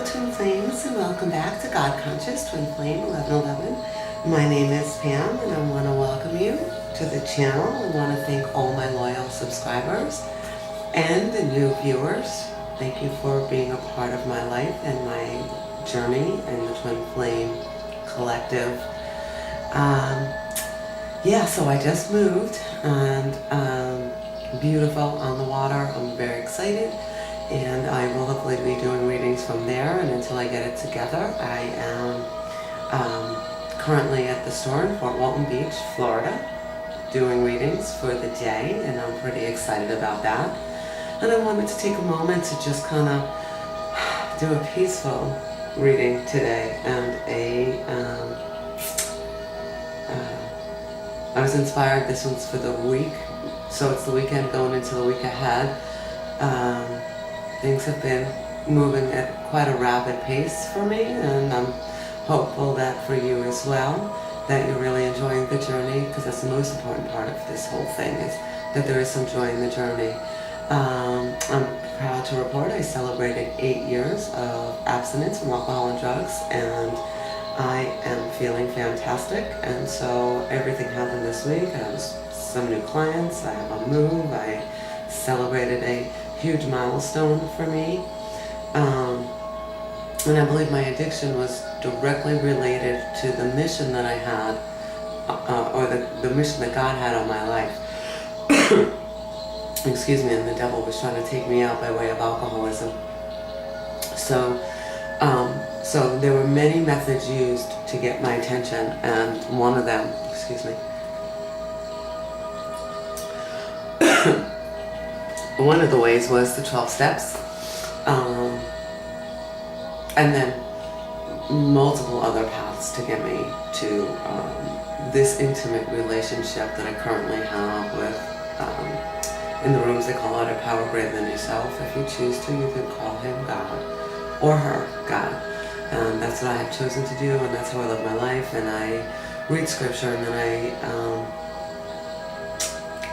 Hello Twin Flames, and welcome back to God Conscious Twin Flame 1111. My name is Pam, and I want to welcome you to the channel. I want to thank all my loyal subscribers and the new viewers. Thank you for being a part of my life and my journey in the Twin Flame Collective. So I just moved, and beautiful on the water. I'm very excited. And I will hopefully be doing readings from there, and until I get it together, I am currently at the store in Fort Walton Beach, Florida, doing readings for the day, and I'm pretty excited about that. And I wanted to take a moment to just kind of do a peaceful reading today, and I was inspired. This one's for the week, so it's the weekend going into the week ahead. Things have been moving at quite a rapid pace for me, and I'm hopeful that for you as well, that you're really enjoying the journey, because that's the most important part of this whole thing, is that there is some joy in the journey. I'm proud to report I celebrated 8 years of abstinence from alcohol and drugs, and I am feeling fantastic. And so everything happened this week. I have some new clients, I have a move, I celebrated a huge milestone for me, and I believe my addiction was directly related to the mission that I had, or the mission that God had on my life. Excuse me, and the devil was trying to take me out by way of alcoholism. So there were many methods used to get my attention, and one of them, one of the ways was the 12 steps, and then multiple other paths to get me to this intimate relationship that I currently have with, in the rooms they call it a power greater than yourself. If you choose to, you can call him God or her God, and that's what I have chosen to do, and that's how I live my life. And I read scripture, and then I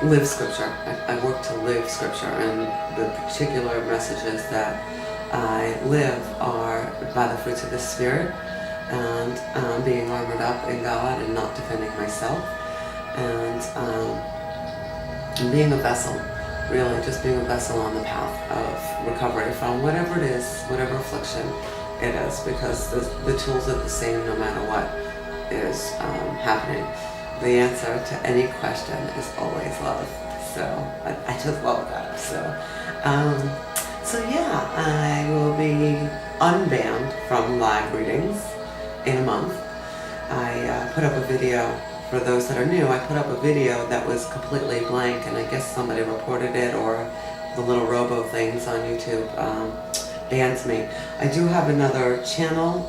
live scripture. I work to live scripture, and the particular messages that I live are by the fruits of the Spirit, and being armored up in God and not defending myself, and being a vessel, really just being a vessel on the path of recovery from whatever it is, whatever affliction it is, because the tools are the same no matter what is happening. The answer to any question is always love. So I just love that. So yeah, I will be unbanned from live readings in a month. I put up a video, for those that are new, I put up a video that was completely blank, and I guess somebody reported it, or the little robo things on YouTube bans me. I do have another channel.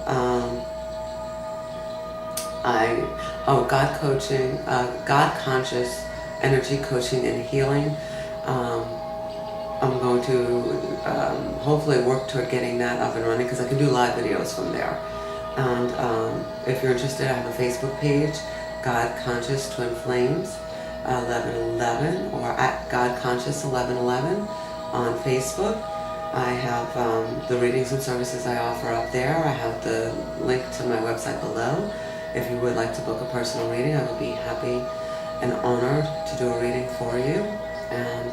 God Coaching, God Conscious Energy Coaching and Healing. I'm going to hopefully work toward getting that up and running, because I can do live videos from there. And if you're interested, I have a Facebook page, God Conscious Twin Flames 1111, or at God Conscious 1111 on Facebook. I have the readings and services I offer up there. I have the link to my website below. If you would like to book a personal reading, I would be happy and honored to do a reading for you. And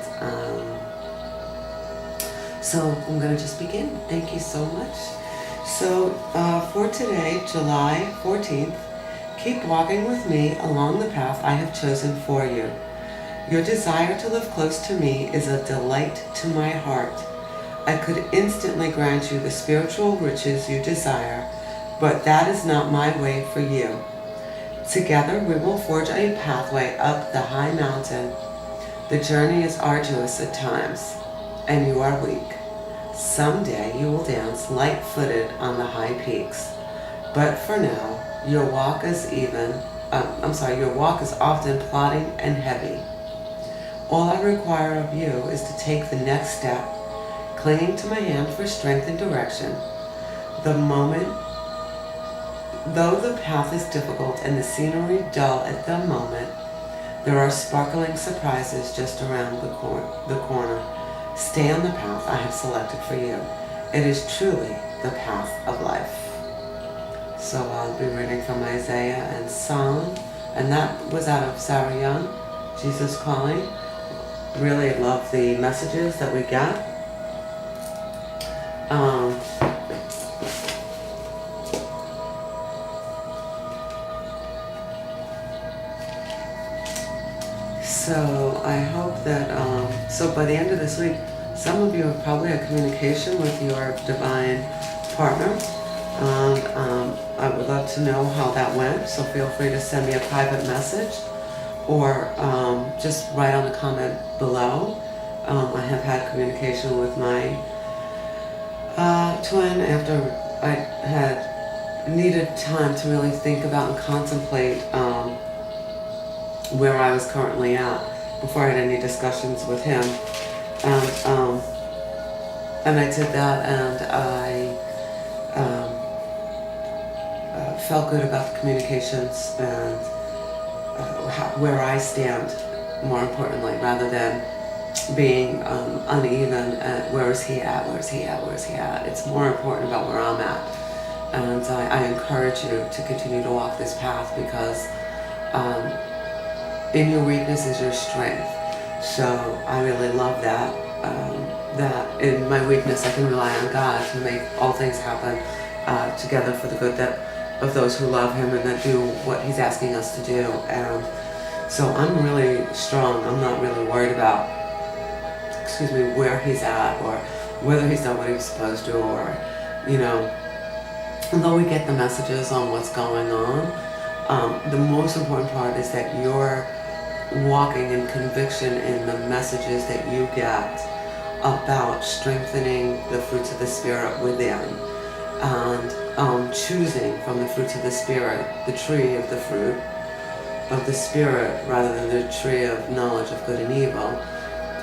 so I'm going to just begin. Thank you so much. So for today, July 14th, keep walking with me along the path I have chosen for you. Your desire to live close to me is a delight to my heart. I could instantly grant you the spiritual riches you desire, but that is not my way for you. Together we will forge a pathway up the high mountain. The journey is arduous at times, and you are weak. Someday you will dance light-footed on the high peaks. But for now, your walk is often plodding and heavy. All I require of you is to take the next step, clinging to my hand for strength and direction. Though the path is difficult and the scenery dull at the moment, there are sparkling surprises just around the corner. Stay on the path I have selected for you. It is truly the path of life. So I'll be reading from Isaiah and Psalm, and that was out of Sarah Young, Jesus Calling. Really love the messages that we got. So I hope that, so by the end of this week, some of you have probably had communication with your divine partner. And I would love to know how that went, so feel free to send me a private message or just write on the comment below. I have had communication with my twin after I had needed time to really think about and contemplate where I was currently at before I had any discussions with him. And I did that, and I felt good about the communications and where I stand, more importantly, rather than being uneven at where is he at, where is he at, where is he at. It's more important about where I'm at. And I encourage you to continue to walk this path, because in your weakness is your strength. So I really love that. That in my weakness I can rely on God to make all things happen together for the good of those who love him and that do what he's asking us to do. And so I'm really strong. I'm not really worried about, where he's at or whether he's done what he was supposed to, or, although we get the messages on what's going on, the most important part is that you're walking in conviction in the messages that you get about strengthening the fruits of the Spirit within, and choosing from the fruits of the Spirit the tree of the fruit of the Spirit rather than the tree of knowledge of good and evil,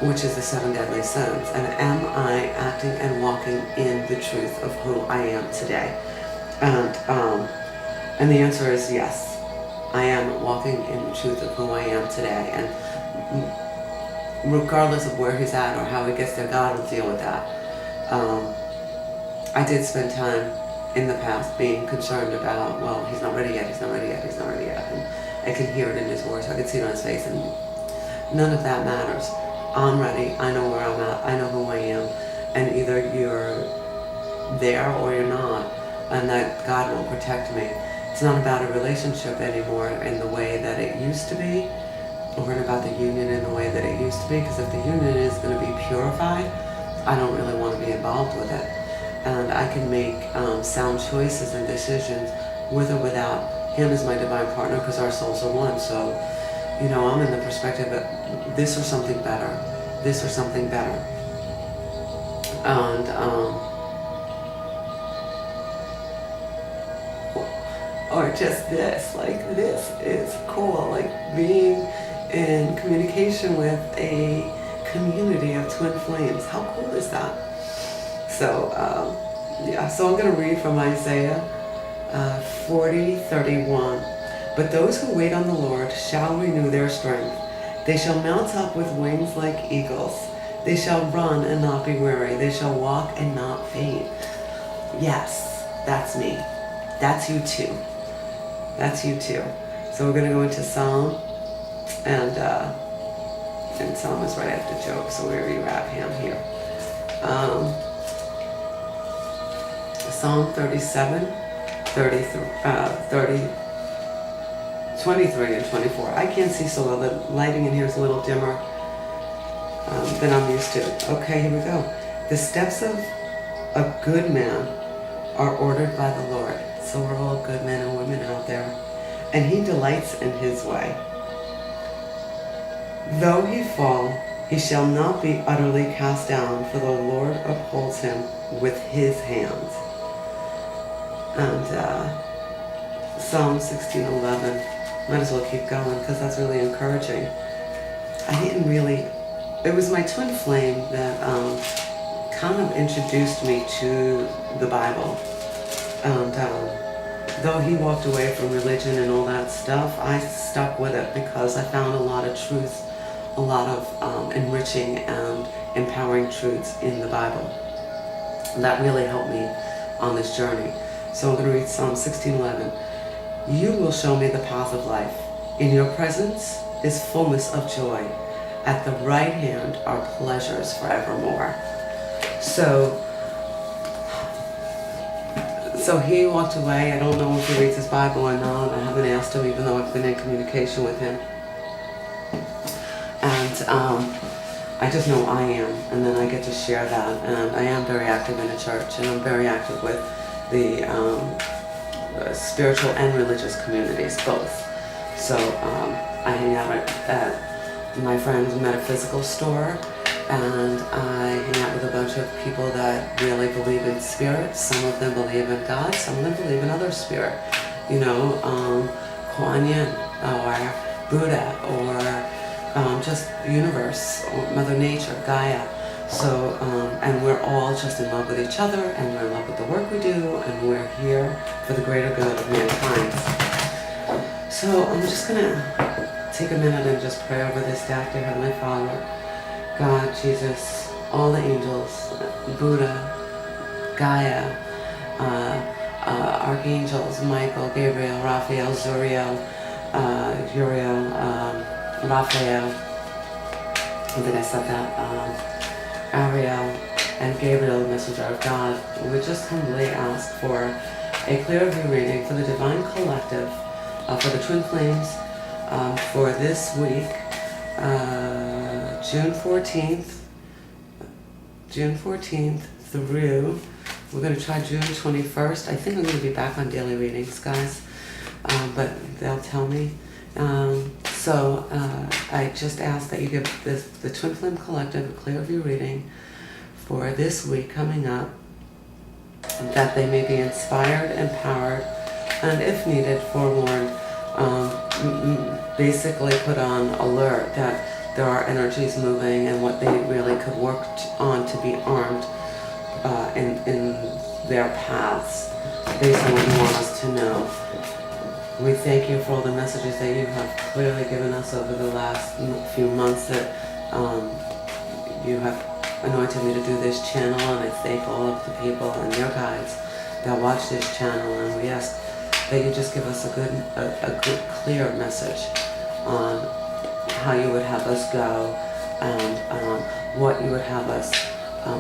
which is the 7 deadly sins. And am I acting and walking in the truth of who I am today? And the answer is yes. I am walking in the truth of who I am today, and regardless of where he's at or how he gets there, God will deal with that. I did spend time in the past being concerned about, well, he's not ready yet, he's not ready yet, he's not ready yet, and I can hear it in his voice, I can see it on his face, and none of that matters. I'm ready, I know where I'm at, I know who I am, and either you're there or you're not, and that God will protect me. It's not about a relationship anymore in the way that it used to be, or about the union in the way that it used to be, because if the union is going to be purified, I don't really want to be involved with it. And I can make sound choices and decisions with or without him as my divine partner, because our souls are one. So, I'm in the perspective of this or something better, this or something better. And, or just this, this is cool, being in communication with a community of twin flames. How cool is that? So, so I'm going to read from Isaiah 40:31. But those who wait on the Lord shall renew their strength. They shall mount up with wings like eagles. They shall run and not be weary. They shall walk and not faint. Yes, that's me. That's you too. That's you too. So we're going to go into Psalm, and Psalm is right after Job, so wherever you have him here. Psalm 37, 23 and 24. I can't see so well. The lighting in here is a little dimmer than I'm used to. Okay, here we go. The steps of a good man are ordered by the Lord. So we're all good men and women out there. And he delights in his way. Though he fall, he shall not be utterly cast down, for the Lord upholds him with his hands. And Psalm 16:11. Might as well keep going, because that's really encouraging. It was my twin flame that kind of introduced me to the Bible. And though he walked away from religion and all that stuff, I stuck with it because I found a lot of truth, a lot of enriching and empowering truths in the Bible. And that really helped me on this journey. So I'm going to read Psalm 16:11. You will show me the path of life. In your presence is fullness of joy. At the right hand are pleasures forevermore. So he walked away. I don't know if he reads his Bible or not. I haven't asked him, even though I've been in communication with him. And I just know I am, and then I get to share that. And I am very active in a church, and I'm very active with the spiritual and religious communities, both. So I hang out at my friend's metaphysical store, and I hang out with a bunch of people that really believe in spirit. Some of them believe in God, some of them believe in other spirit. You know, Kuan Yin, or Buddha, or just universe, or Mother Nature, Gaia. So, and we're all just in love with each other, and we're in love with the work we do, and we're here for the greater good of mankind. So I'm just gonna take a minute and just pray over this deck. Dear Heavenly Father, God, Jesus, all the angels, Buddha, Gaia, archangels, Michael, Gabriel, Raphael, Zuriel, Uriel, Raphael, I think I said that, Ariel, and Gabriel, the messenger of God. We just humbly ask for a clear view reading for the Divine Collective, for the Twin Flames, for this week, June 14th through, we're going to try June 21st. I think I'm going to be back on daily readings, guys, but they'll tell me. So I just ask that you give the Twin Flame Collective a clear view reading for this week coming up, that they may be inspired, empowered, and if needed, forewarned, basically put on alert that there are energies moving and what they really could work on to be armed in their paths based on what you want us to know. We thank you for all the messages that you have clearly given us over the last few months, that you have anointed me to do this channel, and I thank all of the people and their guides that watch this channel, and we ask that you just give us a good clear message on how you would have us go, and what you would have us,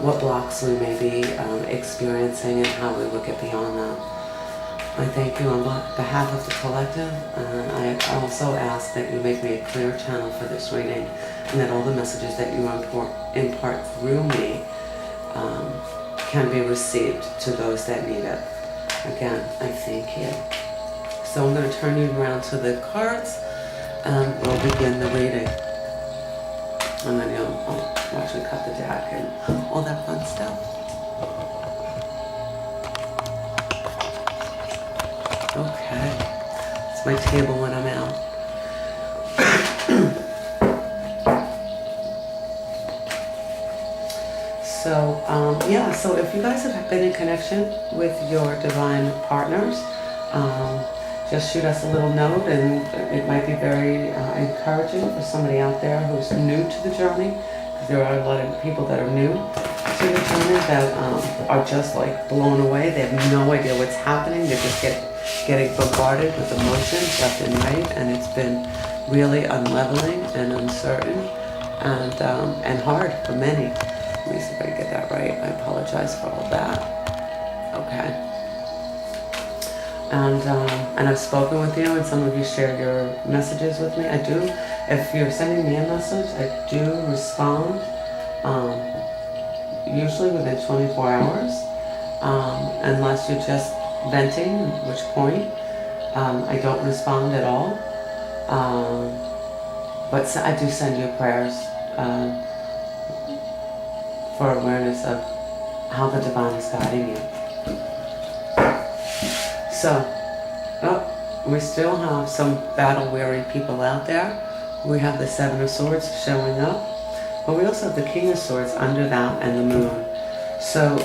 what blocks we may be experiencing, and how we would get beyond that. I thank you on behalf of the collective, and I also ask that you make me a clear channel for this reading, and that all the messages that you impart through me can be received to those that need it. Again, I thank you. So I'm going to turn you around to the cards, and we'll begin the reading. And then you'll watch me cut the deck and all that fun stuff. Okay, it's my table when I'm out. So, so if you guys have been in connection with your divine partners, just shoot us a little note, and it might be very encouraging for somebody out there who's new to the journey, because there are a lot of people that are new to the journey that are just like blown away. They have no idea what's happening. They just getting bombarded with emotions left and right, and it's been really unleveling and uncertain and hard for many. Let me see if I can get that right. I apologize for all that. Okay. And I've spoken with you, and some of you shared your messages with me. I do. If you're sending me a message, I do respond, usually within 24 hours, unless you're just venting, at which point I don't respond at all. But I do send you prayers for awareness of how the divine is guiding you. So, we still have some battle-weary people out there. We have the Seven of Swords showing up, but we also have the King of Swords under that, and the Moon. So,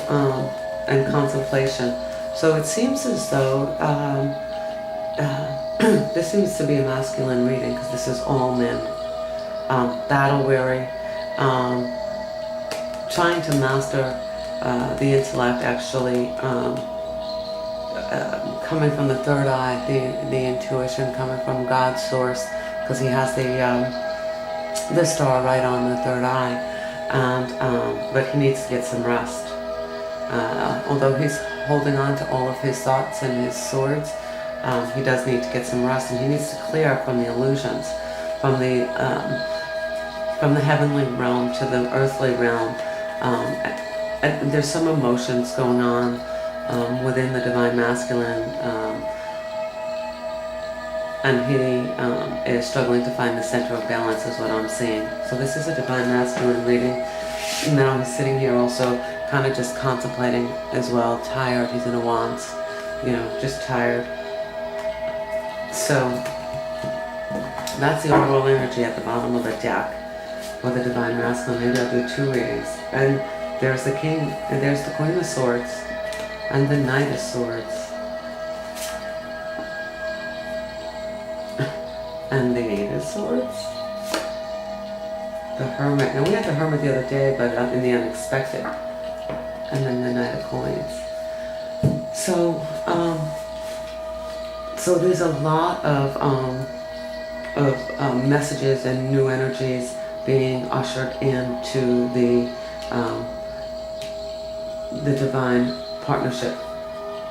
and contemplation. So it seems as though this seems to be a masculine reading, because this is all men. Battle-weary, trying to master the intellect, actually coming from the third eye, the intuition coming from God's source, because he has the star right on the third eye, and but he needs to get some rest. Although he's holding on to all of his thoughts and his swords, he does need to get some rest, and he needs to clear from the illusions, from the heavenly realm to the earthly realm. And there's some emotions going on within the divine masculine, and he is struggling to find the center of balance, is what I'm seeing. So this is a divine masculine reading. Now he's sitting here also kind of just contemplating as well, tired. He's in a wands, just tired. So that's the overall energy at the bottom of the deck for the divine masculine. Maybe I'll do 2 readings. And there's the king, and there's the queen of swords, and the knight of swords, and the eight of swords, the hermit. Now we had the hermit the other day, but in the unexpected, and then the knight of coins. So so there's a lot of messages and new energies being ushered into the divine partnership.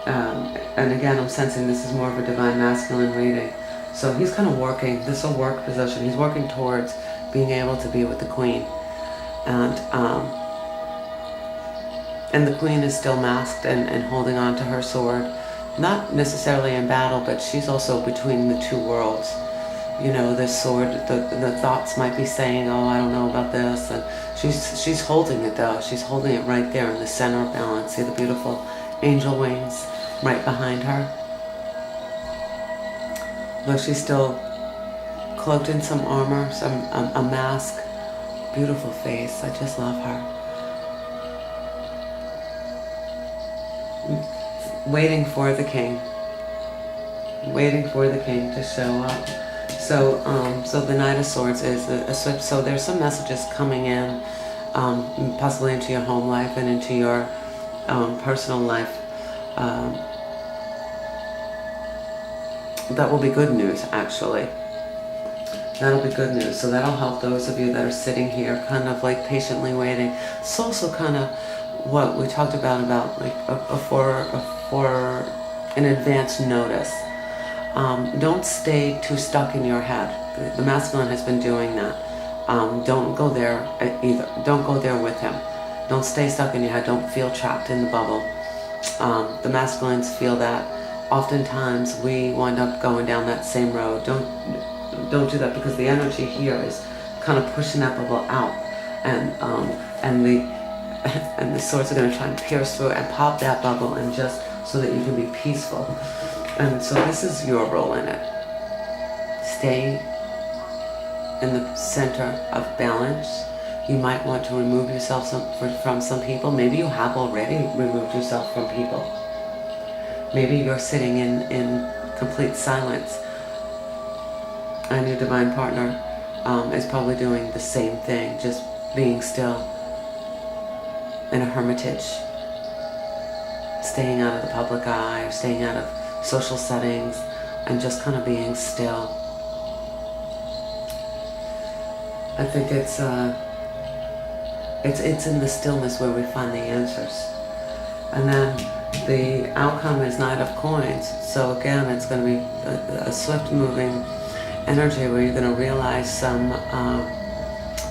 And again, I'm sensing this is more of a divine masculine reading. So he's kind of working, this will work position, he's working towards being able to be with the queen. And the queen is still masked and holding on to her sword. Not necessarily in battle, but she's also between the two worlds. This sword, the thoughts might be saying, oh, I don't know about this. And she's holding it though. She's holding it right there in the center of balance. See the beautiful angel wings right behind her? Though she's still cloaked in some armor, a mask. Beautiful face. I just love her. Waiting for the king. Waiting for the king to show up. So the Knight of Swords is a switch. So there's some messages coming in, possibly into your home life and into your personal life. That will be good news, actually. That'll be good news. So that'll help those of you that are sitting here, kind of like patiently waiting. It's also kind of what we talked about like for an advance notice. Don't stay too stuck in your head. The masculine has been doing that. Don't go there either. Don't go there with him. Don't stay stuck in your head. Don't feel trapped in the bubble. The masculines feel that. Oftentimes we wind up going down that same road. Don't do that, because the energy here is kind of pushing that bubble out, and the swords are going to try and pierce through and pop that bubble, and just so that you can be peaceful. And so this is your role in it. Stay in the center of balance. You might want to remove yourself from some people. Maybe you have already removed yourself from people. Maybe you're sitting in complete silence, and your divine partner is probably doing the same thing, just being still in a hermitage, staying out of the public eye, or staying out of social settings, and just kind of being still. I think it's in the stillness where we find the answers. And then the outcome is Knight of Coins. So again, it's going to be a swift moving energy where you're going to realize some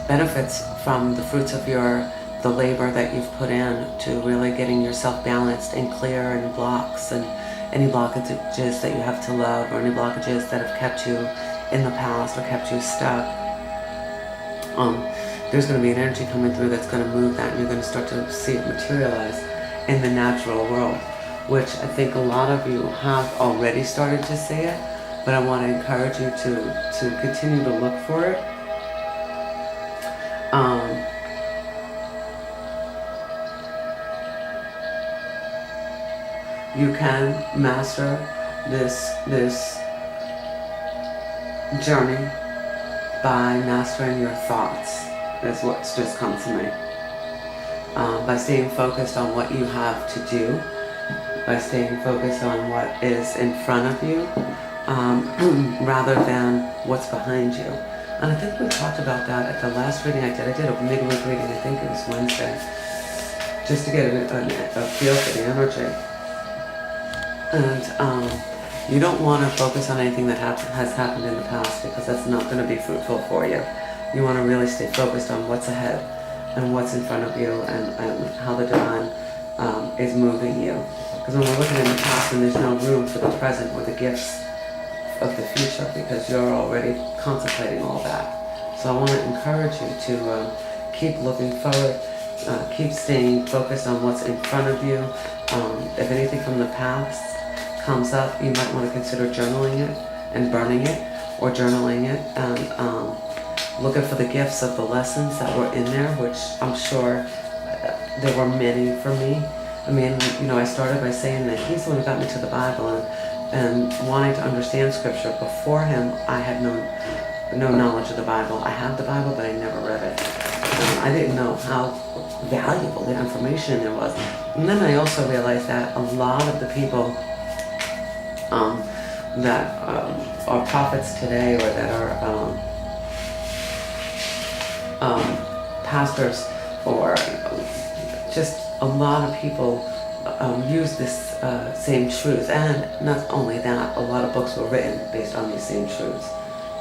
benefits from the fruits of the labor that you've put in to really getting yourself balanced and clear, and blocks and any blockages that you have to love, or any blockages that have kept you in the past or kept you stuck. There's going to be an energy coming through that's going to move that, and you're going to start to see it materialize in the natural world, which I think a lot of you have already started to see it, but I want to encourage you to continue to look for it. You can master this journey by mastering your thoughts, is what's just come to me. By staying focused on what you have to do, by staying focused on what is in front of you rather than what's behind you. And I think we talked about that at the last reading I did. I did a midweek reading, I think it was Wednesday, just to get a feel for the energy. And you don't want to focus on anything that has happened in the past, because that's not going to be fruitful for you. You want to really stay focused on what's ahead and what's in front of you, and how the divine is moving you. Because when we're looking in the past, and there's no room for the present or the gifts of the future, because you're already contemplating all that. So I want to encourage you to keep looking forward, keep staying focused on what's in front of you. If anything from the past comes up, you might want to consider journaling it and burning it, or journaling it and looking for the gifts of the lessons that were in there, which I'm sure there were many for me. I mean, you know, I started by saying that he's the one who got me to the Bible, and wanting to understand Scripture. Before him, I had no knowledge of the Bible. I had the Bible, but I never read it. I didn't know how valuable the information there was. And then I also realized that a lot of the people that are prophets today, or that are pastors, or just a lot of people use this same truth. And not only that, a lot of books were written based on these same truths.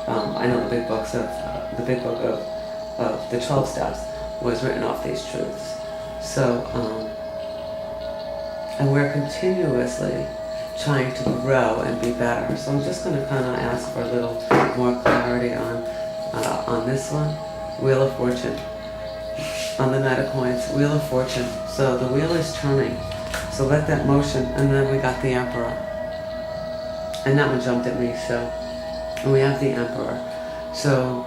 I know the big book of the 12 Steps was written off these truths. So, and we're continuously trying to grow and be better. So I'm just going to kind of ask for a little more clarity on this one. Wheel of Fortune. On the Knight of Coins, Wheel of Fortune. So the wheel is turning. So let that motion, and then we got the Emperor. And that one jumped at me, so, and we have the Emperor. So,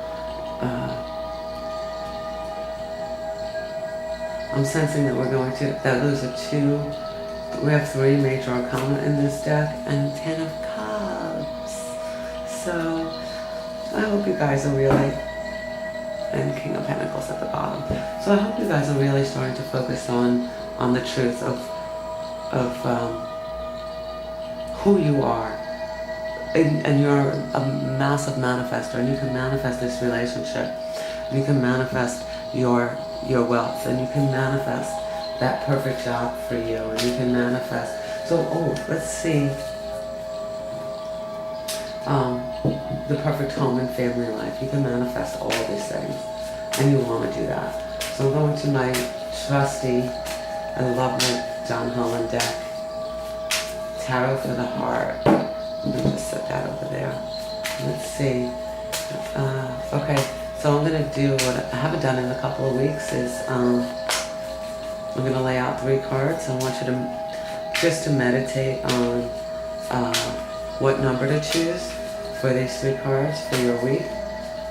I'm sensing that we're going to, that those are two, we have 3 major arcana in this deck, and 10 of Cups. So, I hope you guys are really, and King of Pentacles at the bottom. So I hope you guys are really starting to focus on the truth of who you are. And you're a massive manifester, and you can manifest this relationship. You can manifest your wealth, and you can manifest that perfect job for you, and you can manifest. So, let's see. The perfect home and family life. You can manifest all these things, and you want to do that. So I'm going to my trusty, I love my John Holland deck, Tarot for the Heart. Let me just set that over there. Let's see. Okay, so I'm going to do what I haven't done in a couple of weeks is I'm going to lay out 3 cards. I want you to just to meditate on what number to choose for these 3 cards for your week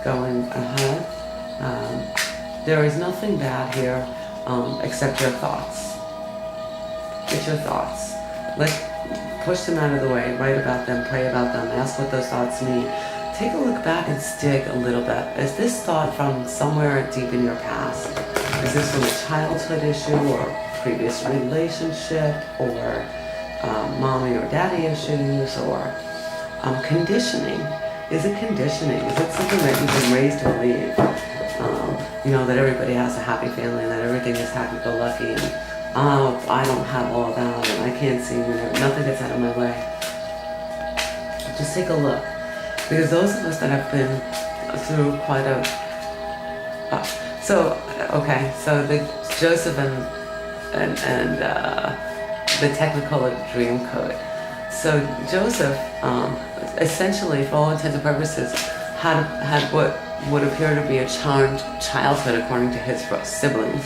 going ahead. There is nothing bad here except your thoughts. It's your thoughts. Let's push them out of the way, write about them, pray about them, ask what those thoughts mean. Take a look back and dig a little bit. Is this thought from somewhere deep in your past? Is this from a childhood issue, or previous relationship, or mommy or daddy issues, or conditioning? Is it conditioning? Is it something that you've been raised to believe? You know, that everybody has a happy family, and that everything is happy-go-lucky, and I don't have all of that, and I can't see, nothing gets out of my way. Just take a look. Because those of us that have been through quite a... so the Joseph and the Technicolor Dream Code. So Joseph, essentially, for all intents and purposes, had what would appear to be a charmed childhood according to his siblings.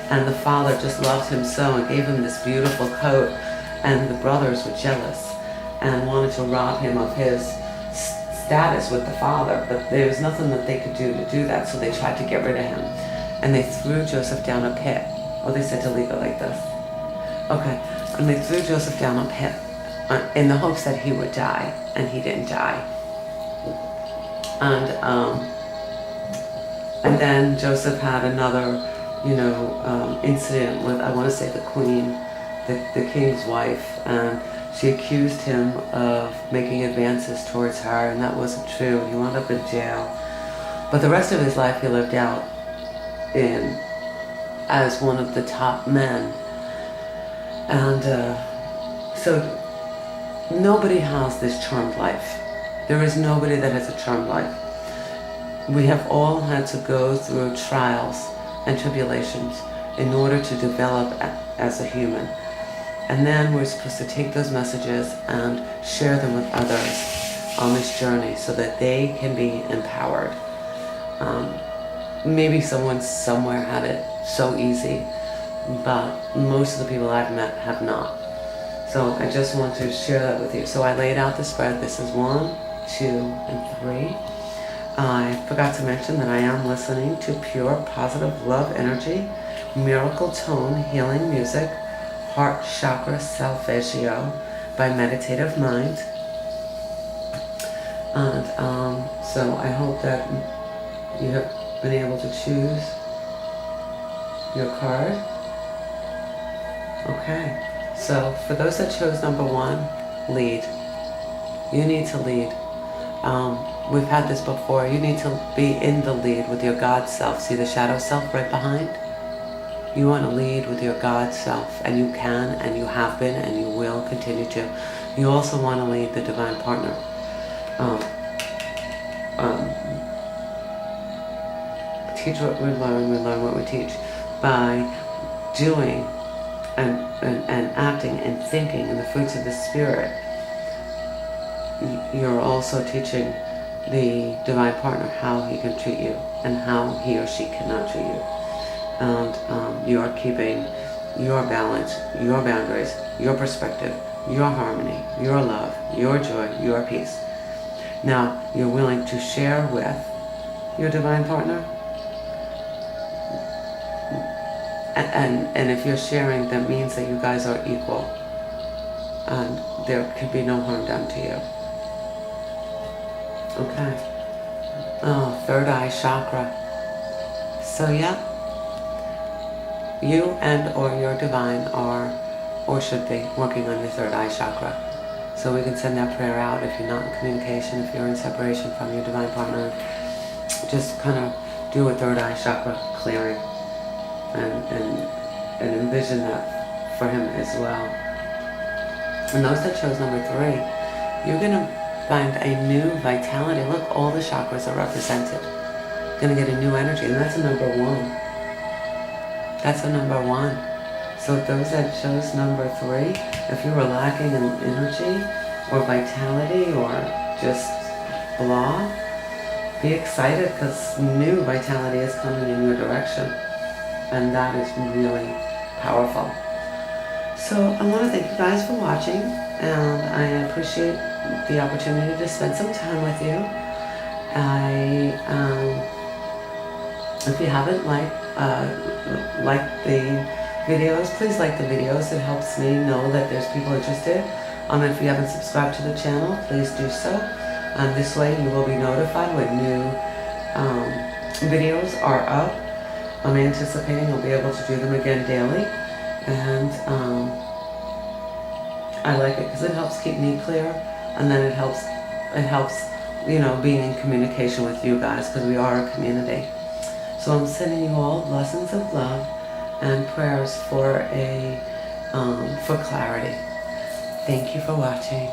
And the father just loved him so and gave him this beautiful coat, and the brothers were jealous and wanted to rob him of his status with the father, but there was nothing that they could do to do that, so they tried to get rid of him. And they threw Joseph down a pit. Oh, they said to leave it like this. Okay, and they threw Joseph down a pit in the hopes that he would die, and he didn't die. And then Joseph had another, incident with, I want to say, the queen, the king's wife, and she accused him of making advances towards her, and that wasn't true. He wound up in jail. But the rest of his life he lived out in as one of the top men. And so nobody has this charmed life. There is nobody that has a charmed life. We have all had to go through trials and tribulations in order to develop as a human. And then we're supposed to take those messages and share them with others on this journey so that they can be empowered. Maybe someone somewhere had it so easy, but most of the people I've met have not. So I just want to share that with you. So I laid out the spread. This is 1, 2, and 3. I forgot to mention that I am listening to pure positive love energy, miracle tone healing music, heart chakra solfeggio by Meditative Mind. And so I hope that you have been able to choose your card. Okay, so for those that chose number 1, lead. You need to lead. We've had this before. You need to be in the lead with your God self. See the shadow self right behind? You want to lead with your God self, and you can, and you have been, and you will continue to. You also want to lead the divine partner. Teach what we learn what we teach. By doing and acting and thinking in the fruits of the Spirit, you're also teaching the divine partner how he can treat you and how he or she cannot treat you. And you are keeping your balance, your boundaries, your perspective, your harmony, your love, your joy, your peace. Now, you're willing to share with your divine partner. And if you're sharing, that means that you guys are equal. And there could be no harm done to you. Okay. Oh, third eye chakra. So yeah, you and or your divine are, or should be, working on your third eye chakra. So we can send that prayer out if you're not in communication, if you're in separation from your divine partner. Just kind of do a third eye chakra clearing and envision that for him as well. And those that chose number 3, you're going to find a new vitality. Look, all the chakras are represented. You're going to get a new energy, and that's a number 1. That's a number 1. So those that chose number 3, if you were lacking in energy or vitality or just blah, be excited because new vitality is coming in your direction. And that is really powerful. So I want to thank you guys for watching, and I appreciate the opportunity to spend some time with you. If you haven't liked the videos, please like the videos. It helps me know that there's people interested. If you haven't subscribed to the channel, please do so. This way you will be notified when new videos are up. I'm anticipating I'll be able to do them again daily, and I like it because it helps keep me clear, and then it helps being in communication with you guys, because we are a community. So I'm sending you all blessings of love and prayers for clarity. Thank you for watching.